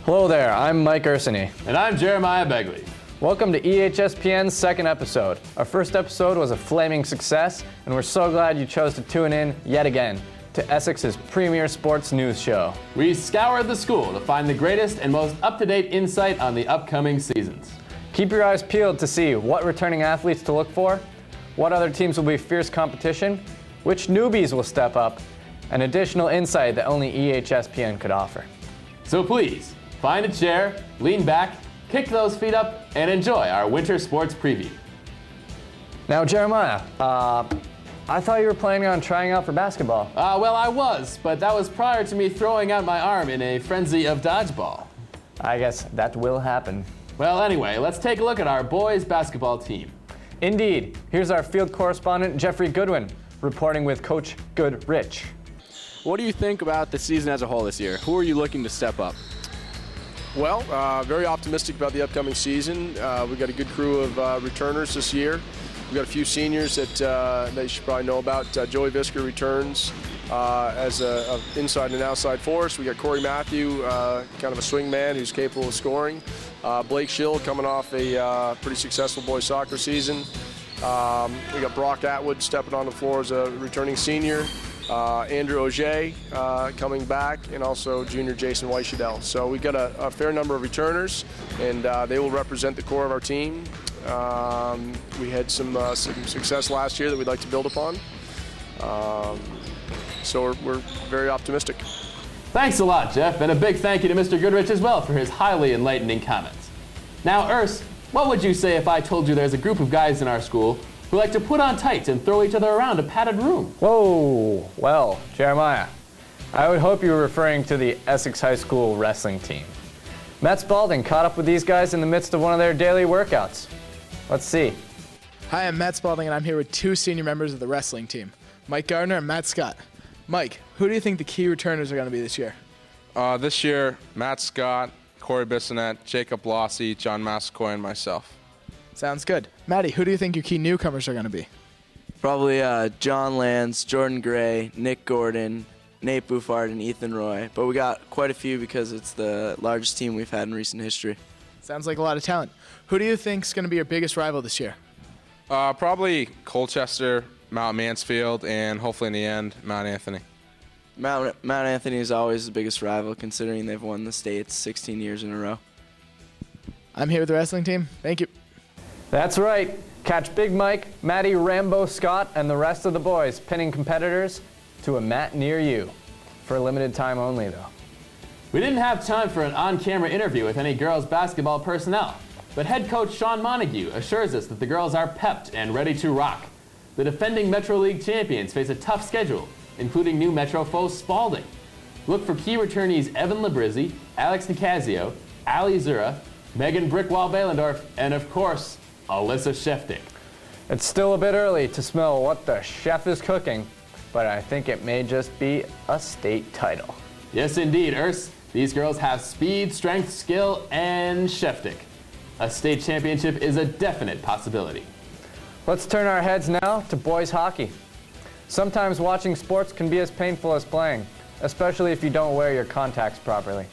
Hello there, I'm Mike Ursany. And I'm Jeremiah Begley. Welcome to EHSPN's second episode. Our first episode was a flaming success, and we're so glad you chose to tune in yet again to Essex's premier sports news show. We scoured the school to find the greatest and most up-to-date insight on the upcoming seasons. Keep your eyes peeled to see what returning athletes to look for, what other teams will be fierce competition, which newbies will step up, and additional insight that only EHSPN could offer. So please, find a chair, lean back, kick those feet up, and enjoy our winter sports preview. Now, Jeremiah, I thought you were planning on trying out for basketball. Well, I was, but that was prior to me throwing out my arm in a frenzy of dodgeball. I guess that will happen. Well, anyway, let's take a look at our boys basketball team. Indeed. Here's our field correspondent, Jeff Goodwin, reporting with Coach Goodrich. What do you think about the season as a whole this year? Who are you looking to step up? Well, very optimistic about the upcoming season. We've got a good crew of returners this year. We've got a few seniors that you should probably know about. Joey Visker returns as an inside and outside force. We got Corey Matthew, kind of a swing man who's capable of scoring. Blake Schill coming off a pretty successful boys soccer season. We got Brock Atwood stepping on the floor as a returning senior. Andrew Auger coming back, and also junior Jason Weishadell. So we've got a fair number of returners, and they will represent the core of our team. We had some success last year that we'd like to build upon. So we're very optimistic. Thanks a lot, Jeff, and a big thank you to Mr. Goodrich as well for his highly enlightening comments. Now, Urs, what would you say if I told you there's a group of guys in our school who like to put on tights and throw each other around a padded room? Whoa, well, Jeremiah, I would hope you were referring to the Essex High School wrestling team. Matt Spalding caught up with these guys in the midst of one of their daily workouts. Let's see. Hi, I'm Matt Spalding, and I'm here with two senior members of the wrestling team, Mike Gardner and Matt Scott. Mike, who do you think the key returners are going to be this year? This year, Matt Scott, Corey Bissonette, Jacob Lossie, John Massacoy, and myself. Sounds good. Maddie, who do you think your key newcomers are going to be? Probably John Lance, Jordan Gray, Nick Gordon, Nate Buffard, and Ethan Roy. But we got quite a few because it's the largest team we've had in recent history. Sounds like a lot of talent. Who do you think is going to be your biggest rival this year? Probably Colchester, Mount Mansfield, and hopefully in the end, Mount Anthony. Mount Anthony is always the biggest rival considering they've won the States 16 years in a row. I'm here with the wrestling team. Thank you. That's right. Catch Big Mike, Matty Rambo Scott, and the rest of the boys pinning competitors to a mat near you. For a limited time only, though. We didn't have time for an on-camera interview with any girls basketball personnel, but head coach Sean Montague assures us that the girls are pepped and ready to rock. The defending Metro League champions face a tough schedule, including new Metro foe Spalding. Look for key returnees Evan Labrizzi, Alex Nicasio, Ali Zura, Megan Brickwall-Bailendorf, and of course, Alyssa Shefting. It's still a bit early to smell what the chef is cooking, but I think it may just be a state title. Yes, indeed, Urs. These girls have speed, strength, skill, and Shefting. A state championship is a definite possibility. Let's turn our heads now to boys hockey. Sometimes watching sports can be as painful as playing, especially if you don't wear your contacts properly.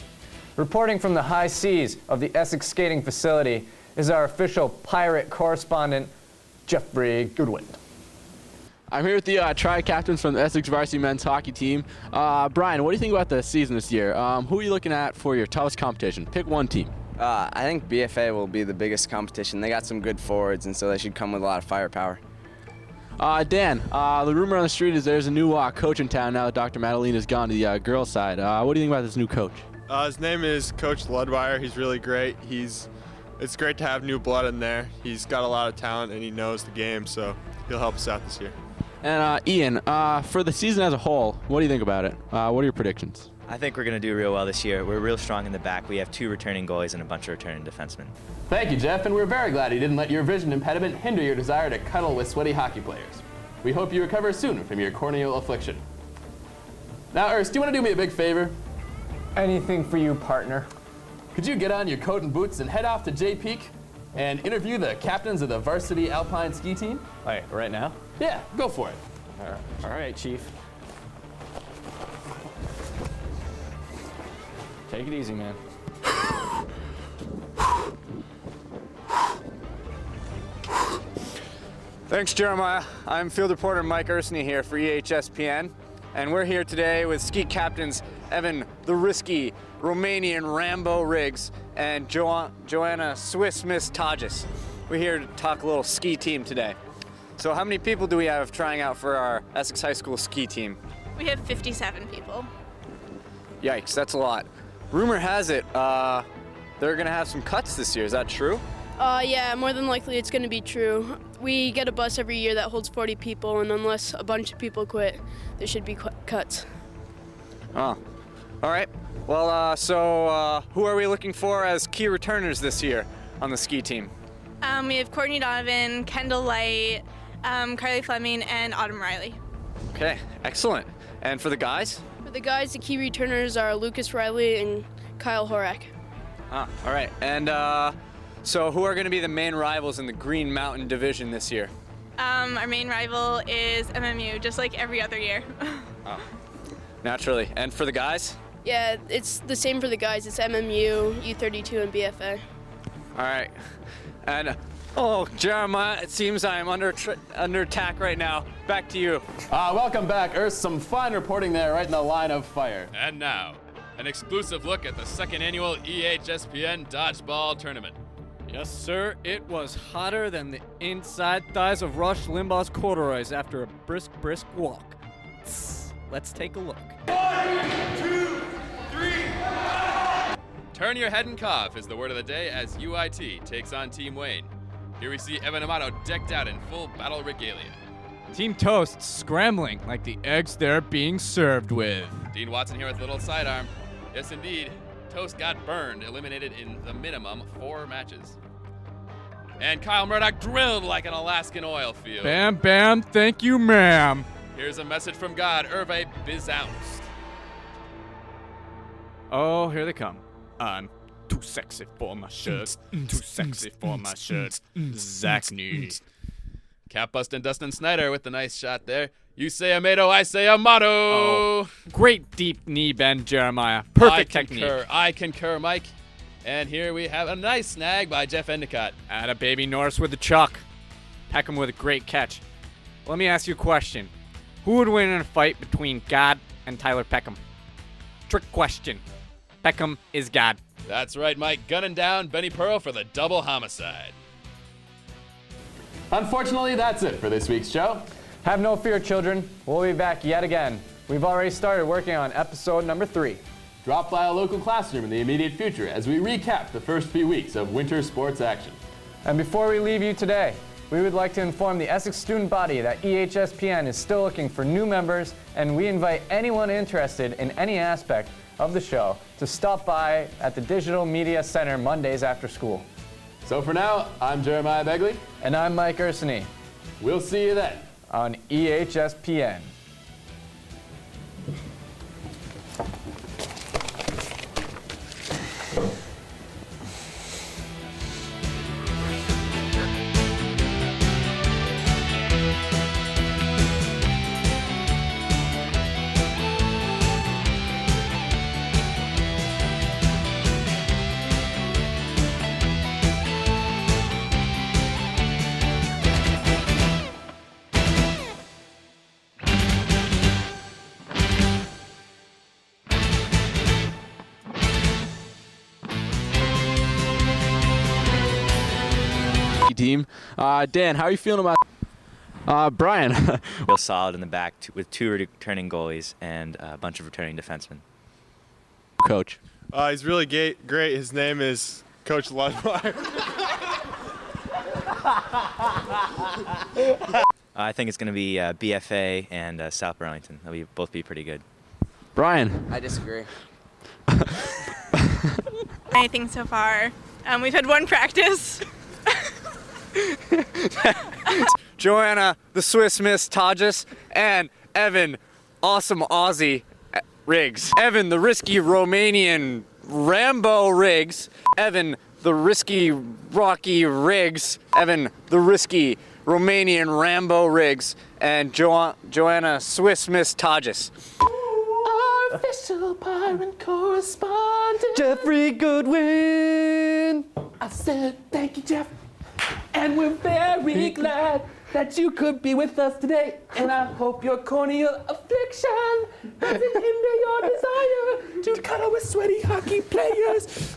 Reporting from the high seas of the Essex skating facility is our official pirate correspondent, Jeffrey Goodwin. I'm here with the tri-captains from the Essex varsity men's hockey team. Brian, what do you think about the season this year? Who are you looking at for your toughest competition? Pick one team. I think BFA will be the biggest competition. They got some good forwards, and so they should come with a lot of firepower. Dan, the rumor on the street is there's a new coach in town now that Dr. Madalena's gone to the girls' side. What do you think about this new coach? His name is Coach Ludweier. He's really great. It's great to have new blood in there. He's got a lot of talent, and he knows the game, so he'll help us out this year. And Ian, for the season as a whole, what do you think about it? What are your predictions? I think we're going to do real well this year. We're real strong in the back. We have 2 returning goalies and a bunch of returning defensemen. Thank you, Jeff, and we're very glad you didn't let your vision impediment hinder your desire to cuddle with sweaty hockey players. We hope you recover soon from your corneal affliction. Now, Urs, do you want to do me a big favor? Anything for you, partner. Could you get on your coat and boots and head off to Jay Peak and interview the captains of the varsity alpine ski team? Right now? Yeah, go for it. All right, Chief. Take it easy, man. Thanks, Jeremiah. I'm field reporter Mike Ursney here for EHSPN, and we're here today with ski captains Evan the Risky Romanian Rambo Riggs and Joanna Swiss Miss Tages. We're here to talk a little ski team today. So how many people do we have trying out for our Essex High School ski team? We have 57 people. Yikes, that's a lot. Rumor has it they're gonna have some cuts this year, is that true? Yeah, more than likely it's going to be true. We get a bus every year that holds 40 people, and unless a bunch of people quit, there should be cuts. Oh, all right. Well, so who are we looking for as key returners this year on the ski team? We have Courtney Donovan, Kendall Light, Carly Fleming, and Autumn Riley. Okay, excellent. And for the guys? For the guys, the key returners are Lucas Riley and Kyle Horak. Ah, all right. And so who are going to be the main rivals in the Green Mountain Division this year? Our main rival is MMU, just like every other year. Oh, naturally. And for the guys? Yeah, it's the same for the guys. It's MMU, U32, and BFA. All right. And, oh, Jeremiah, it seems I'm under attack right now. Back to you. Welcome back, Urs. Some fine reporting there right in the line of fire. And now, an exclusive look at the second annual EHSPN Dodgeball Tournament. Yes, sir. It was hotter than the inside thighs of Rush Limbaugh's corduroys after a brisk walk. Let's take a look. 1, 2, 3. Turn your head and cough is the word of the day as UIT takes on Team Wayne. Here we see Evan Amato decked out in full battle regalia. Team Toast scrambling like the eggs they're being served with. Dean Watson here with little sidearm. Yes, indeed. Toast got burned, eliminated in the minimum 4 matches. And Kyle Murdoch drilled like an Alaskan oil field. Bam, bam, thank you, ma'am. Here's a message from God, Hervé Bizounced. Oh, here they come. I'm too sexy for my shirt. Too sexy for my shirt. Zachney. Cap bustin' Dustin Snyder with the nice shot there. You say Amato, I say Amato. Oh, great deep knee bend, Jeremiah. Perfect technique. I concur, Mike. And here we have a nice snag by Jeff Endicott. Atta baby Norris with the chuck. Peckham with a great catch. Let me ask you a question. Who would win in a fight between God and Tyler Peckham? Trick question. Peckham is God. That's right, Mike. Gunning down Benny Pearl for the double homicide. Unfortunately, that's it for this week's show. Have no fear, children. We'll be back yet again. We've already started working on episode number 3. Drop by a local classroom in the immediate future as we recap the first few weeks of winter sports action. And before we leave you today, we would like to inform the Essex student body that EHSPN is still looking for new members, and we invite anyone interested in any aspect of the show to stop by at the Digital Media Center Mondays after school. So for now, I'm Jeremiah Begley. And I'm Mike Ursney. We'll see you then on EHSPN. Team. Dan, how are you feeling about Brian? Real solid in the back with 2 returning goalies and a bunch of returning defensemen. Coach. He's really great. His name is Coach Ludwire. I think it's going to be BFA and South Burlington. They'll both be pretty good. Brian. I disagree. Anything so far. We've had 1 practice. Joanna, the Swiss Miss Tages, and Evan, awesome Aussie Riggs. Evan, the risky Romanian Rambo Riggs. Evan, the risky Rocky Riggs. Evan, the risky Romanian Rambo Riggs. And Joanna, Swiss Miss Tages. Our official pirate correspondent, Jeffrey Goodwin. I said thank you, Jeff. And we're very glad that you could be with us today. And I hope your corneal affliction doesn't hinder your desire to cuddle with sweaty hockey players.